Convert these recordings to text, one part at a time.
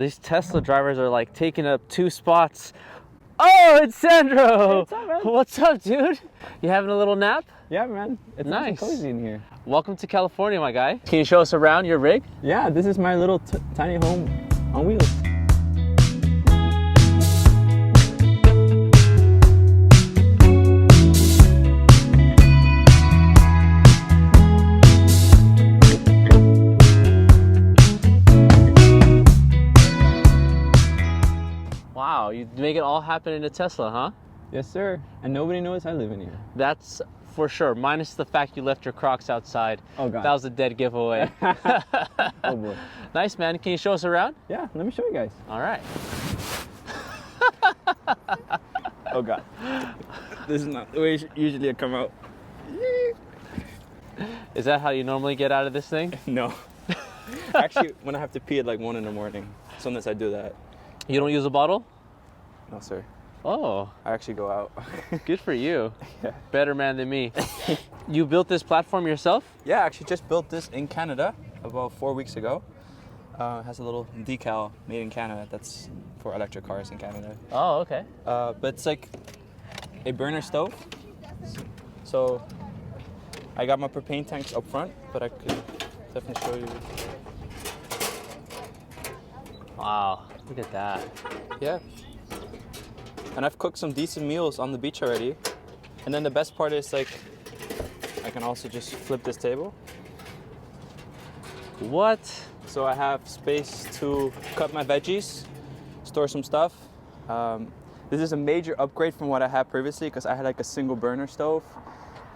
These Tesla drivers are like taking up 2 spots. Oh, it's Sandro! Hey, what's up, man? What's up, dude? You having a little nap? Yeah, man. It's nice and cozy in here. Welcome to California, my guy. Can you show us around your rig? Yeah, this is my little tiny home on wheels. Wow, you make it all happen in a Tesla, huh? Yes, sir. And nobody knows I live in here. That's for sure, minus the fact you left your Crocs outside. Oh, God. That was a dead giveaway. Oh, boy. Nice, man. Can you show us around? Yeah, let me show you guys. All right. Oh, God. This is not the way usually I come out. Is that how you normally get out of this thing? No. Actually, when I have to pee at like 1 in the morning, sometimes I do that. You don't use a bottle? No, sir. Oh. I actually go out. Good for you. Yeah. Better man than me. You built this platform yourself? Yeah, I actually just built this in Canada about 4 weeks ago. It has a little decal made in Canada that's for electric cars in Canada. Oh, okay. But it's like a burner stove. So I got my propane tanks up front, but I could definitely show you. Wow, look at that. Yeah. And I've cooked some decent meals on the beach already. And then the best part is like, I can also just flip this table. What? So I have space to cut my veggies, store some stuff. This is a major upgrade from what I had previously because I had like a single burner stove.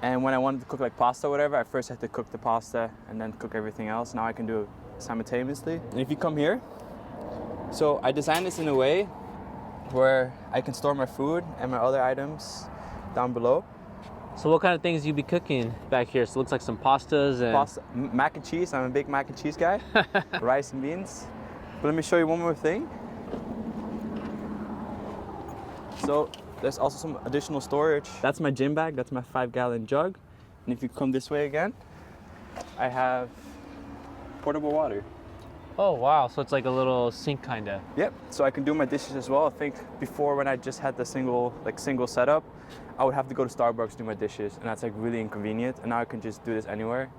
And when I wanted to cook like pasta or whatever, I first had to cook the pasta and then cook everything else. Now I can do it simultaneously. And if you come here, so I designed this in a way where I can store my food and my other items down below. So what kind of things you be cooking back here? So it looks like some pastas and... Pasta, mac and cheese. I'm a big mac and cheese guy. Rice and beans. But let me show you one more thing. So there's also some additional storage. That's my gym bag. That's my 5-gallon jug. And if you come this way again, I have portable water. Oh, wow. So it's like a little sink kind of. Yep. So I can do my dishes as well. I think before when I just had the single setup, I would have to go to Starbucks to do my dishes, and that's like really inconvenient. And now I can just do this anywhere.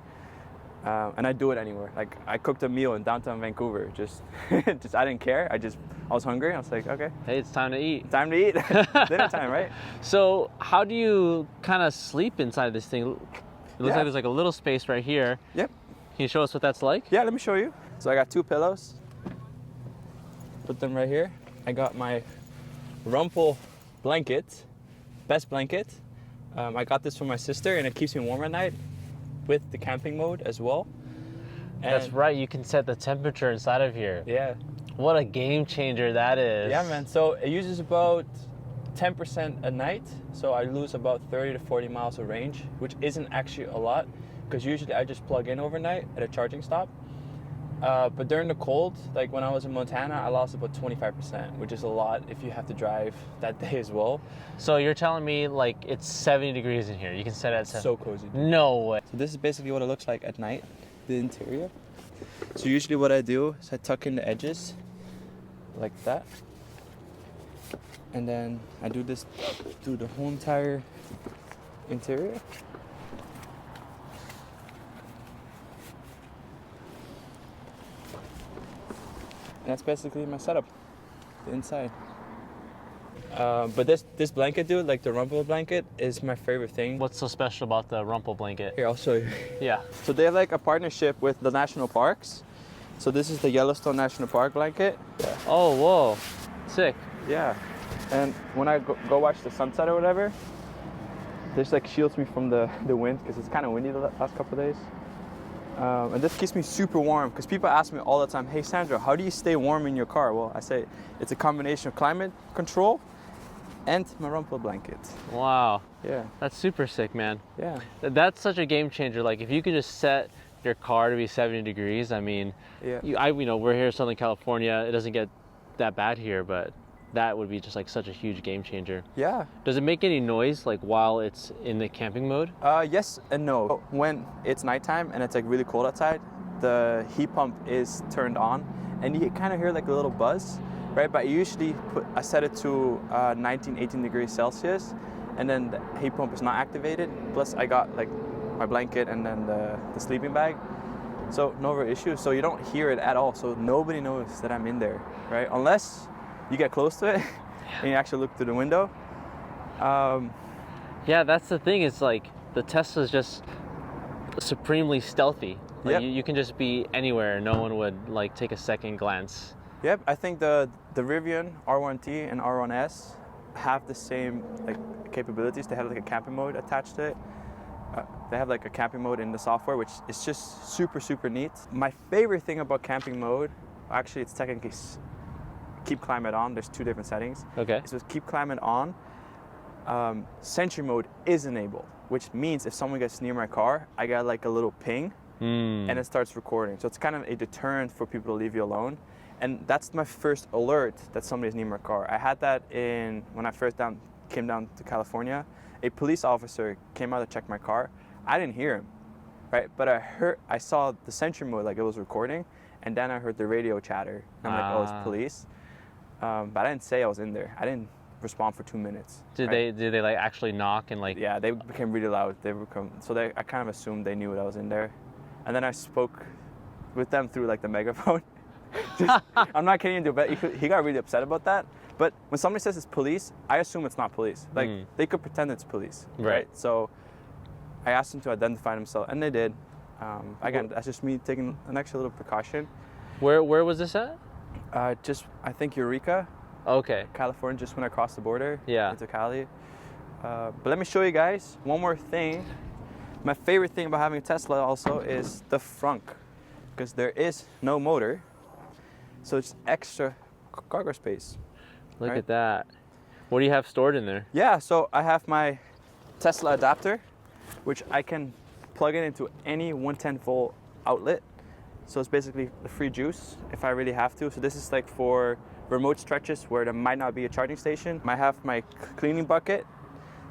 And I do it anywhere. Like I cooked a meal in downtown Vancouver. Just I didn't care. I was hungry. I was like, okay. Hey, it's time to eat. Time to eat. Dinner time, right? So how do you kind of sleep inside this thing? It looks like there's like a little space right here. Yep. Can you show us what that's like? Yeah, let me show you. So I got 2 pillows. Put them right here. I got my Rumple blanket, best blanket. I got this from my sister, and it keeps me warm at night with the camping mode as well. And That's right, you can set the temperature inside of here. yeah. What a game changer that is. Yeah, man. So it uses about 10% a night. So I lose about 30 to 40 miles of range, which isn't actually a lot because usually I just plug in overnight at a charging stop. But during the cold, like when I was in Montana, I lost about 25%, which is a lot if you have to drive that day as well. So you're telling me like it's 70 degrees in here. You can set it at 70. So cozy. No way. So this is basically what it looks like at night, the interior. So usually what I do is I tuck in the edges like that. And then I do this through the whole entire interior. And that's basically my setup, the inside. But this blanket, dude, like the Rumple blanket, is my favorite thing. What's so special about the Rumple blanket? Here, I'll show you. Yeah. So they have like a partnership with the national parks. So this is the Yellowstone National Park blanket. Yeah. Oh, whoa. Sick. Yeah. And when I go watch the sunset or whatever, this like shields me from the wind because it's kind of windy the last couple of days. And this keeps me super warm because people ask me all the time, hey Sandro, how do you stay warm in your car? Well, I say it's a combination of climate control and my Rumple blanket. Wow. Yeah. That's super sick, man. Yeah. That's such a game changer. Like if you could just set your car to be 70 degrees, I mean, Yeah. you know, we're here in Southern California. It doesn't get that bad here, but that would be just like such a huge game changer. Yeah. Does it make any noise like while it's in the camping mode? Yes and no. When it's nighttime and it's like really cold outside, the heat pump is turned on, and you kind of hear like a little buzz, right? But I set it to 19, 18 degrees Celsius, and then the heat pump is not activated. Plus I got like my blanket and then the sleeping bag. So no real issue. So you don't hear it at all. So nobody knows that I'm in there, right? Unless you get close to it and you actually look through the window. Yeah, that's the thing. It's like the Tesla's just supremely stealthy. Like Yep. you can just be anywhere. No one would like take a second glance. Yep, I think the Rivian R1T and R1S have the same like capabilities. They have like a camping mode attached to it. They have like a camping mode in the software, which is just super, super neat. My favorite thing about camping mode, actually it's technically keep climate on. There's two different settings. Okay. So with keep climate on, Sentry mode is enabled, which means if someone gets near my car, I get like a little ping and it starts recording. So it's kind of a deterrent for people to leave you alone. And that's my first alert that somebody's near my car. I had that when I first came down to California. A police officer came out to check my car. I didn't hear him, right? But I saw the Sentry mode, like it was recording, and then I heard the radio chatter. And I'm like, oh, it's police. But I didn't say I was in there. I didn't respond for 2 minutes. Did they like actually knock and like? Yeah, they became really loud. I kind of assumed they knew that I was in there. And then I spoke with them through like the megaphone. I'm not kidding you, but he got really upset about that. But when somebody says it's police, I assume it's not police. Like they could pretend it's police, right? So I asked them to identify themselves, and they did. Again, that's just me taking an extra little precaution. Where was this at? I think Eureka, Okay. California, just when I crossed the border into Cali. But let me show you guys one more thing. My favorite thing about having a Tesla also is the frunk, because there is no motor, so it's extra cargo space. Look right? at that. What do you have stored in there? Yeah, so I have my Tesla adapter, which I can plug it into any 110 volt outlet. So it's basically the free juice if I really have to. So this is like for remote stretches where there might not be a charging station. I have my cleaning bucket.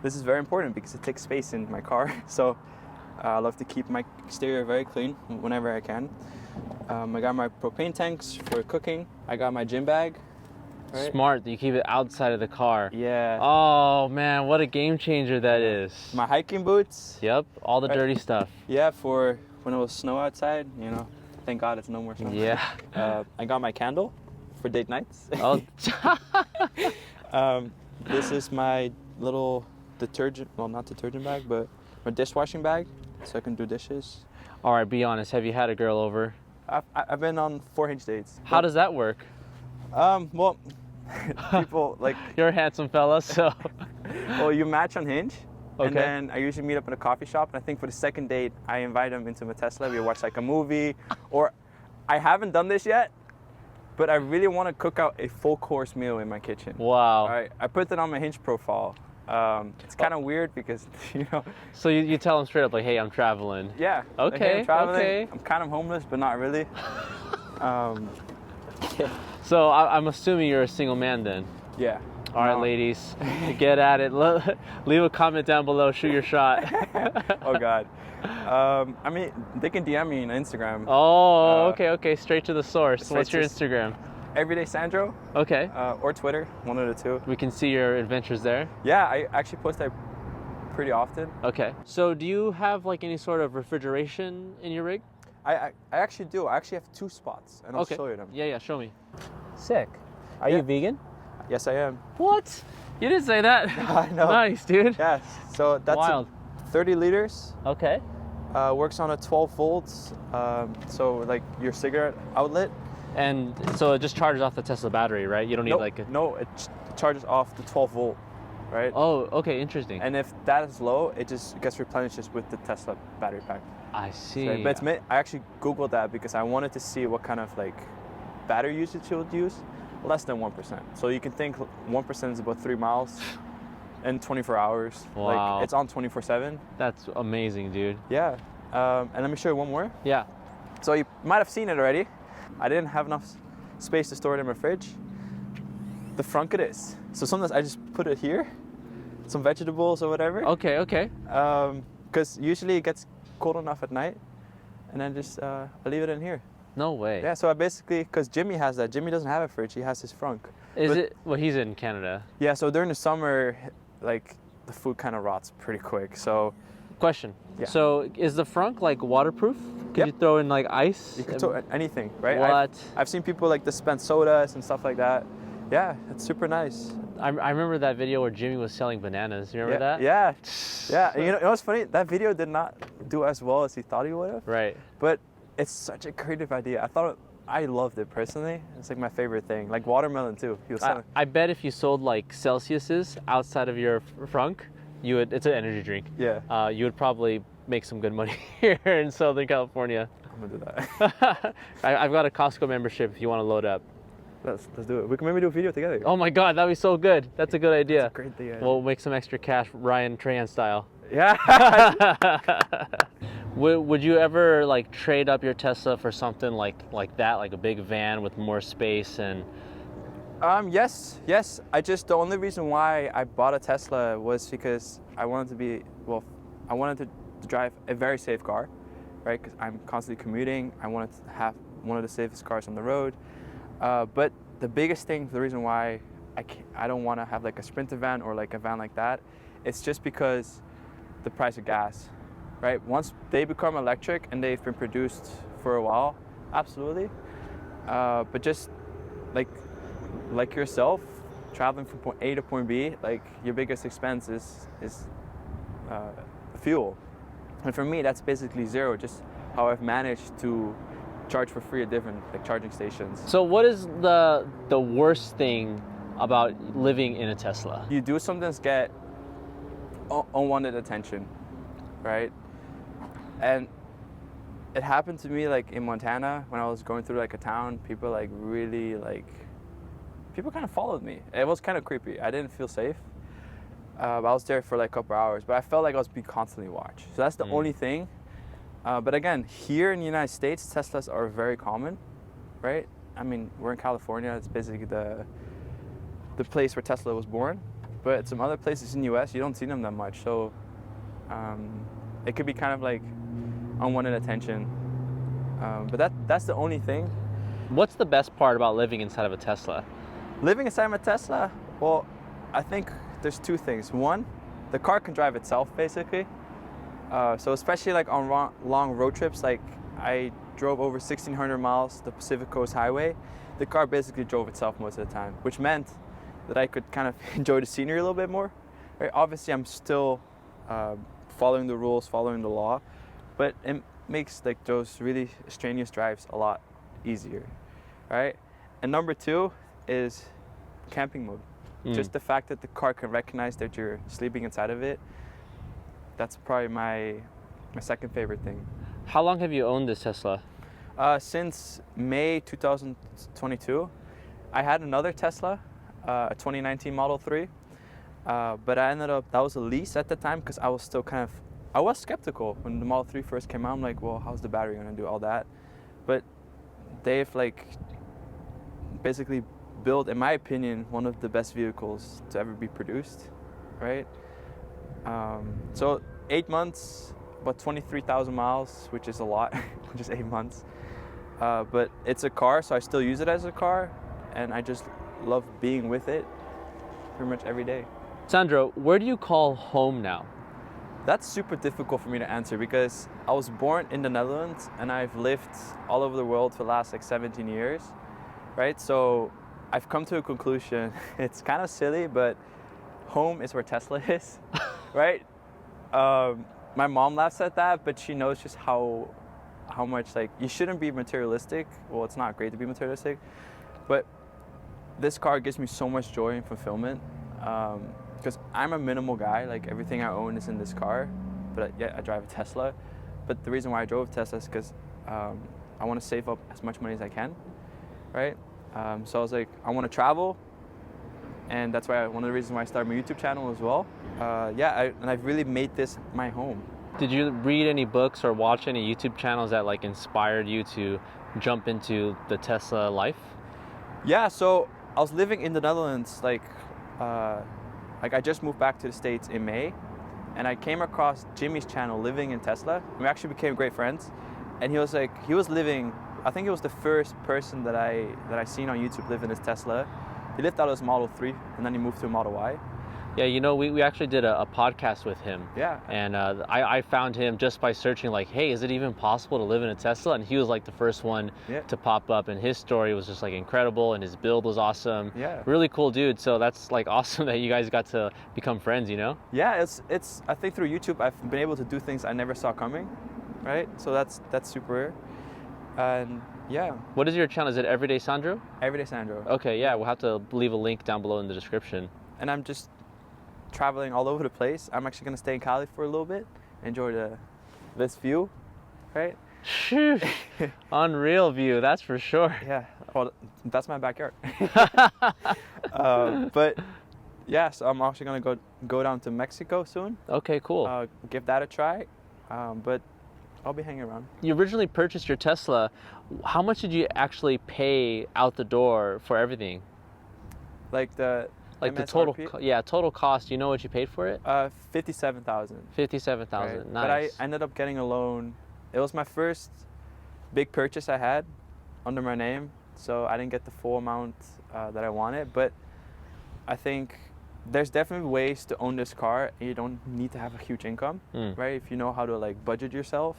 This is very important because it takes space in my car. So I love to keep my exterior very clean whenever I can. I got my propane tanks for cooking. I got my gym bag. Right? Smart that you keep it outside of the car. Yeah. Oh man, what a game changer that is. My hiking boots. Yep, all the dirty stuff. Yeah, for when it was snow outside, Thank God it's no more snow. Yeah. I got my candle for date nights. Oh. This is my little detergent, well, not detergent bag, but my dishwashing bag, so I can do dishes. All right, be honest. Have you had a girl over? I've been on 4 Hinge dates. How does that work? Well, people like... You're a handsome fella, so... Well, you match on Hinge. Okay. And then I usually meet up in a coffee shop, and I think for the second date, I invite them into my Tesla. We watch like a movie, or I haven't done this yet, but I really want to cook out a full course meal in my kitchen. Wow. All right, I put that on my Hinge profile. It's kind of weird because, So you tell them straight up, like, hey, I'm traveling. Yeah. Okay, like, hey, I'm traveling. okay. I'm kind of homeless, but not really. So I'm assuming you're a single man then. Yeah. All right, ladies, get at it. Leave a comment down below. Shoot your shot. Oh God. I mean, they can DM me on Instagram. Oh, okay. Straight to the source. Straight What's your to- Instagram? Everyday Sandro. Okay. Or Twitter, one of the two. We can see your adventures there. Yeah, I actually post that pretty often. Okay. So do you have like any sort of refrigeration in your rig? I actually do. I actually have 2 spots, and I'll show you them. Yeah, show me. Sick. Are you vegan? Yes, I am. What? You didn't say that. I know. Nice, dude. Yes. So that's Wild. 30 liters. Okay. Works on a 12 volts. So like your cigarette outlet. And so it just charges off the Tesla battery, right? You don't need like a... No, it charges off the 12 volt, right? Oh, okay, interesting. And if that is low, it just gets replenished with the Tesla battery pack. I see. So, but I actually Googled that because I wanted to see what kind of like battery usage it would use. Less than 1%. So you can think 1% is about 3 miles in 24 hours. Wow. Like it's on 24/7. That's amazing, dude. Yeah. And let me show you one more. Yeah. So you might have seen it already. I didn't have enough space to store it in my fridge. The frunk it is. So sometimes I just put it here, some vegetables or whatever. Okay. Because usually it gets cold enough at night, and then just I leave it in here. No way. Yeah, so I basically, because Jimmy has that. Jimmy doesn't have a fridge. He has his frunk. Is it? Well, he's in Canada. Yeah, so during the summer, like the food kind of rots pretty quick. So Question. Yeah. So is the frunk like waterproof? Could Yep. you throw in like ice? you can throw anything, right? What? I've seen people like dispense sodas and stuff like that. Yeah, it's super nice. I remember that video where Jimmy was selling bananas. You remember that? Yeah, yeah. And you know what's funny? That video did not do as well as he thought he would have. Right. But it's such a creative idea. I loved it personally. It's like my favorite thing. Like watermelon too. He was selling. I bet if you sold like Celsiuses outside of your frunk, you would. It's an energy drink. Yeah. You would probably make some good money here in Southern California. I'm gonna do that. I've got a Costco membership if you want to load up. Let's do it. We can maybe do a video together. Oh my God, that'd be so good. That's a good idea. That's a great idea. We'll make some extra cash, Ryan Trahan style. Yeah. Would you ever like trade up your Tesla for something like that, like a big van with more space and? Yes. The only reason why I bought a Tesla was because I wanted to drive a very safe car, right? Because I'm constantly commuting. I wanted to have one of the safest cars on the road. But the biggest thing, the reason why I don't want to have like a Sprinter van or like a van like that, it's just because the price of gas, right? Once they become electric and they've been produced for a while, absolutely. But just like yourself, traveling from point A to point B, like your biggest expense is fuel. And for me, that's basically zero, just how I've managed to charge for free at different like charging stations. So what is the worst thing about living in a Tesla? You do sometimes get unwanted attention, right? And it happened to me like in Montana when I was going through like a town. People kind of followed me. It was kind of creepy. I didn't feel safe. I was there for like a couple hours, but I felt like I was being constantly watched. So that's the only thing. But again, here in the United States, Teslas are very common, right? I mean, we're in California. It's basically the place where Tesla was born. But some other places in the US, you don't see them that much. So it could be kind of like unwanted attention. But that's the only thing. What's the best part about living inside of a Tesla? Living inside of a Tesla, well, I think there's two things. One, the car can drive itself, basically. So especially like on long road trips, like I drove over 1,600 miles the Pacific Coast Highway. The car basically drove itself most of the time, which meant that I could kind of enjoy the scenery a little bit more. Right? Obviously, I'm still following the rules, following the law, but it makes like those really strenuous drives a lot easier, right? And number two is camping mode. Just the fact that the car can recognize that you're sleeping inside of it, that's probably my second favorite thing. How long have you owned this Tesla? Since May 2022. I had another Tesla, a 2019 Model 3, but I ended up, that was a lease at the time because I was still I was skeptical when the Model 3 first came out. I'm like, well, how's the battery gonna do all that? But they've like basically built, in my opinion, one of the best vehicles to ever be produced, right? So 8 months, about 23,000 miles, which is a lot, just 8 months. But it's a car, so I still use it as a car, and I just love being with it pretty much every day. Sandro, where do you call home now? That's super difficult for me to answer because I was born in the Netherlands and I've lived all over the world for the last like 17 years, right? So I've come to a conclusion. It's kind of silly, but home is where Tesla is, right? My mom laughs at that, but she knows just how much like you shouldn't be materialistic. Well, it's not great to be materialistic, but this car gives me so much joy and fulfillment. Because I'm a minimal guy, like everything I own is in this car, but I drive a Tesla. But the reason why I drove a Tesla is because I want to save up as much money as I can, right? So I was like, I want to travel, and that's why one of the reasons why I started my YouTube channel as well. And I've really made this my home. Did you read any books or watch any YouTube channels that like inspired you to jump into the Tesla life? Yeah, so I was living in the Netherlands, like I just moved back to the States in May, and I came across Jimmy's channel, Living in Tesla. We actually became great friends. and he was living. I think he was the first person that I seen on YouTube live in his Tesla. He lived out of his Model 3, and then he moved to a Model Y. Yeah, you know, we actually did a podcast with him. Yeah. And I found him just by searching, like, hey, is it even possible to live in a Tesla? And he was like the first one to pop up, and his story was just like incredible, and his build was awesome. Yeah. Really cool dude. So that's like awesome that you guys got to become friends, you know? Yeah, it's I think through YouTube I've been able to do things I never saw coming, right? So that's super rare. And yeah. What is your channel? Is it Everyday Sandro? Everyday Sandro. Okay, yeah, we'll have to leave a link down below in the description. And I'm just traveling all over the place. I'm actually gonna stay in Cali for a little bit, enjoy this view, right? Unreal view, that's for sure. Yeah, well, that's my backyard. But yeah, so I'm actually gonna go down to Mexico soon. Okay, cool. Give that a try, but I'll be hanging around. You originally purchased your Tesla. How much did you actually pay out the door for everything? Like the total cost. You know what you paid for it? 57,000. 57,000. Right. Nice. But I ended up getting a loan. It was my first big purchase I had under my name, so I didn't get the full amount that I wanted. But I think there's definitely ways to own this car, and you don't need to have a huge income, right? If you know how to like budget yourself.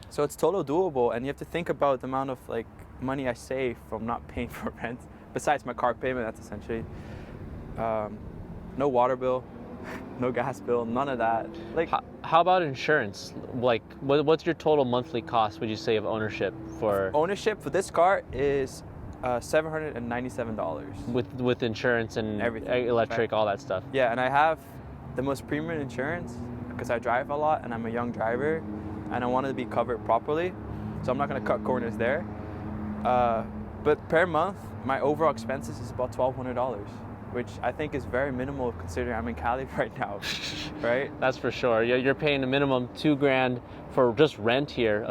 So it's totally doable, and you have to think about the amount of like money I save from not paying for rent. Besides my car payment, that's essentially no water bill, no gas bill, none of that. Like, how about insurance? Like, what's your total monthly cost, would you say, of ownership for? Ownership for this car is $797. With insurance and everything, electric, all that stuff. Yeah, and I have the most premium insurance because I drive a lot and I'm a young driver, and I wanted to be covered properly, so I'm not gonna cut corners there. But per month, my overall expenses is about $1,200, which I think is very minimal considering I'm in Cali right now, right? That's for sure. You're paying a minimum $2,000 for just rent here,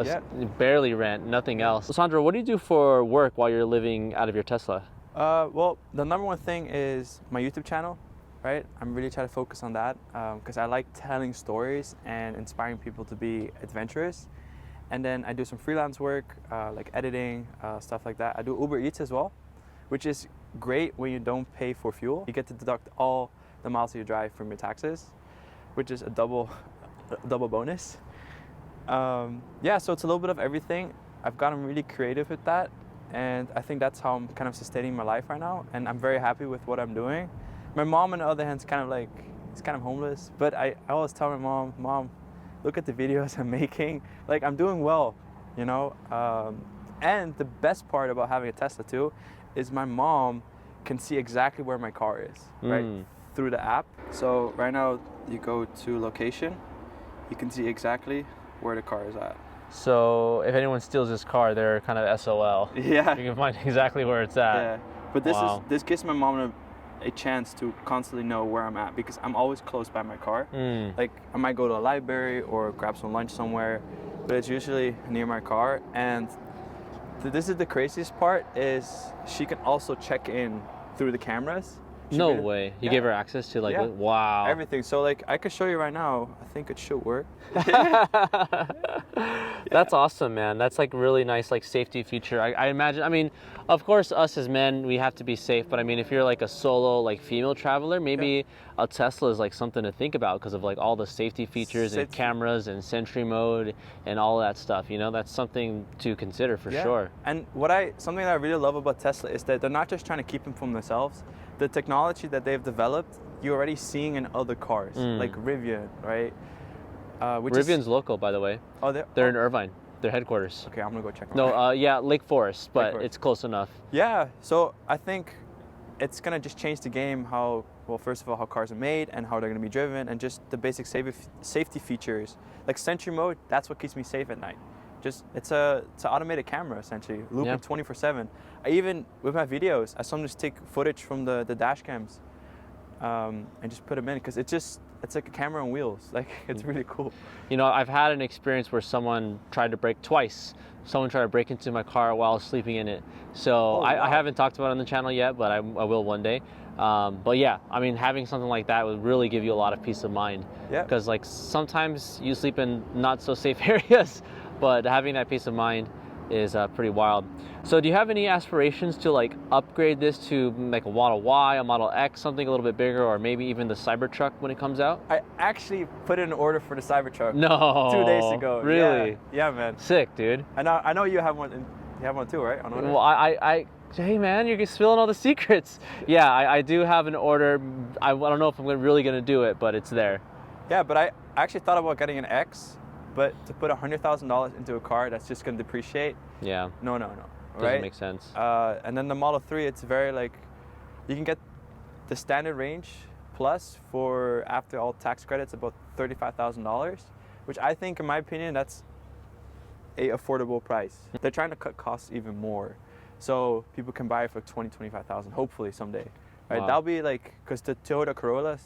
barely rent, nothing else. Sandro, what do you do for work while you're living out of your Tesla? Well, the number one thing is my YouTube channel, right? I'm really trying to focus on that because I like telling stories and inspiring people to be adventurous. And then I do some freelance work, like editing, stuff like that. I do Uber Eats as well, which is great when you don't pay for fuel. You get to deduct all the miles that you drive from your taxes, which is a double bonus. Yeah, so it's a little bit of everything. I've gotten really creative with that, and I think that's how I'm kind of sustaining my life right now, and I'm very happy with what I'm doing. My mom, on the other hand, is kind of homeless, but I always tell my mom, look at the videos I'm making. Like, I'm doing well, you know? And the best part about having a Tesla too is my mom can see exactly where my car is, right? Through the app. So right now you go to location, you can see exactly where the car is at. So if anyone steals this car, they're kind of SOL. Yeah. You can find exactly where it's at. Yeah. But this gives my mom a chance to constantly know where I'm at because I'm always close by my car. Like, I might go to a library or grab some lunch somewhere, but it's usually near my car. And this is the craziest part, is she can also check in through the cameras. No way. You gave her access to like, wow. Everything. So like, I could show you right now. I think it should work. That's awesome, man. That's like really nice, like safety feature. I imagine, I mean, of course, us as men, we have to be safe. But I mean, if you're like a solo, like female traveler, maybe a Tesla is like something to think about because of like all the safety features and cameras and Sentry mode and all that stuff. You know, that's something to consider for sure. And something that I really love about Tesla is that they're not just trying to keep them from themselves. The technology that they've developed, you're already seeing in other cars, like Rivian, right? Rivian's local, by the way. Oh, they're in Irvine, their headquarters. Okay, I'm gonna go check them out. No, yeah, Lake Forest, but it's close enough. Yeah, so I think it's gonna just change the game how first of all, how cars are made and how they're gonna be driven, and just the basic safety features. Like Sentry mode, that's what keeps me safe at night. It's an automated camera, essentially, looping 24/7. I even, with my videos, I sometimes take footage from the dash cams and just put them in, because it's it's like a camera on wheels. Like, it's really cool. You know, I've had an experience where someone tried to break twice. Someone tried to break into my car while sleeping in it. So I haven't talked about it on the channel yet, but I will one day. But yeah, I mean, having something like that would really give you a lot of peace of mind. Yeah. Because like sometimes you sleep in not so safe areas, but having that peace of mind is pretty wild. So do you have any aspirations to like upgrade this to like a Model Y, a Model X, something a little bit bigger, or maybe even the Cybertruck when it comes out? I actually put in an order for the Cybertruck. No. 2 days ago. Really? Yeah, man. Sick, dude. I know you have one. You have one too, right? On order? Well, hey man, you're spilling all the secrets. Yeah, I do have an order. I don't know if I'm really gonna do it, but it's there. Yeah, but I actually thought about getting an X, but to put $100,000 into a car that's just gonna depreciate. Yeah. No. Doesn't Right? make sense. And then the Model 3, it's very like, you can get the standard range plus for after all tax credits about $35,000, which I think, in my opinion, that's a affordable price. They're trying to cut costs even more, so people can buy it for 20,000-25,000, hopefully someday. Right? Wow. That'll be like, because the Toyota Corolla,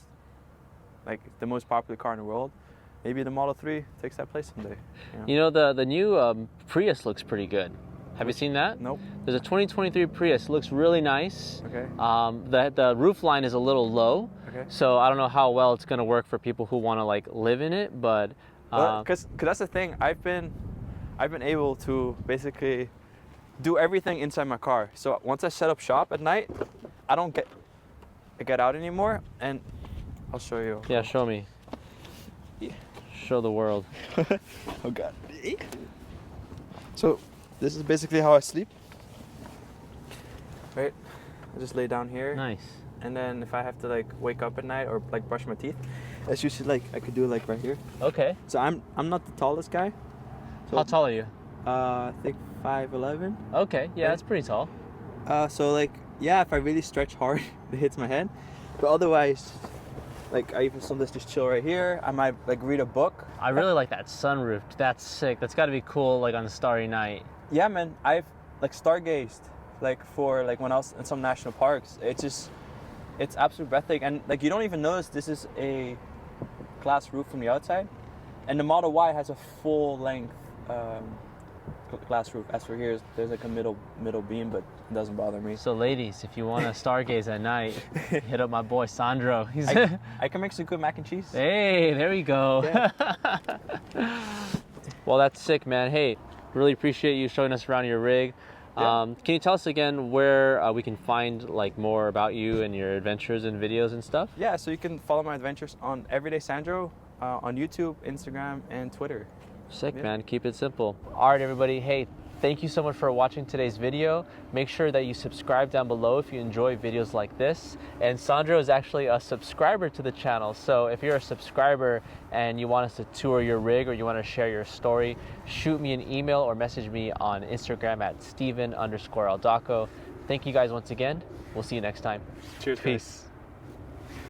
like the most popular car in the world, maybe the Model 3 takes that place someday. You know, the new Prius looks pretty good. Have you seen that? Nope. There's a 2023 Prius. It looks really nice. Okay. The roof line is a little low. Okay. So I don't know how well it's gonna work for people who want to like live in it, but Because that's the thing. I've been able to basically do everything inside my car. So once I set up shop at night, I don't get out anymore. And I'll show you. yeah, show me. Yeah. Show the world. Oh God. So this is basically how I sleep. Right. I just lay down here. Nice. And then if I have to like wake up at night or like brush my teeth, it's usually like I could do it like right here. Okay. So I'm not the tallest guy. So, How tall are you? I think 5'11". Okay. Yeah, Okay. that's pretty tall. So like, yeah, if I really stretch hard, it hits my head. But otherwise, like I even sometimes just chill right here. I might like read a book. I really like that sunroof. That's sick. That's got to be cool, like on a starry night. Yeah, man. I've like stargazed, like for like when I was in some national parks. It's absolutely breathtaking. And like you don't even notice this is a glass roof from the outside. And the Model Y has a full length glass roof. As for here, there's like a middle beam, but it doesn't bother me. So ladies, if you want to stargaze at night, hit up my boy Sandro. He's I can make some good mac and cheese. Hey, there we go. Yeah. Well, that's sick, man. Hey, really appreciate you showing us around your rig. Yeah. Can you tell us again where we can find like more about you and your adventures and videos and stuff? Yeah, so you can follow my adventures on Everyday Sandro on YouTube, Instagram, and Twitter. Sick, Yeah. man. Keep it simple. All right, everybody. Hey, thank you so much for watching today's video. Make sure that you subscribe down below if you enjoy videos like this. And Sandro is actually a subscriber to the channel. So if you're a subscriber and you want us to tour your rig or you want to share your story, shoot me an email or message me on Instagram at Steven_Aldaco. Thank you guys once again. We'll see you next time. Cheers. Peace.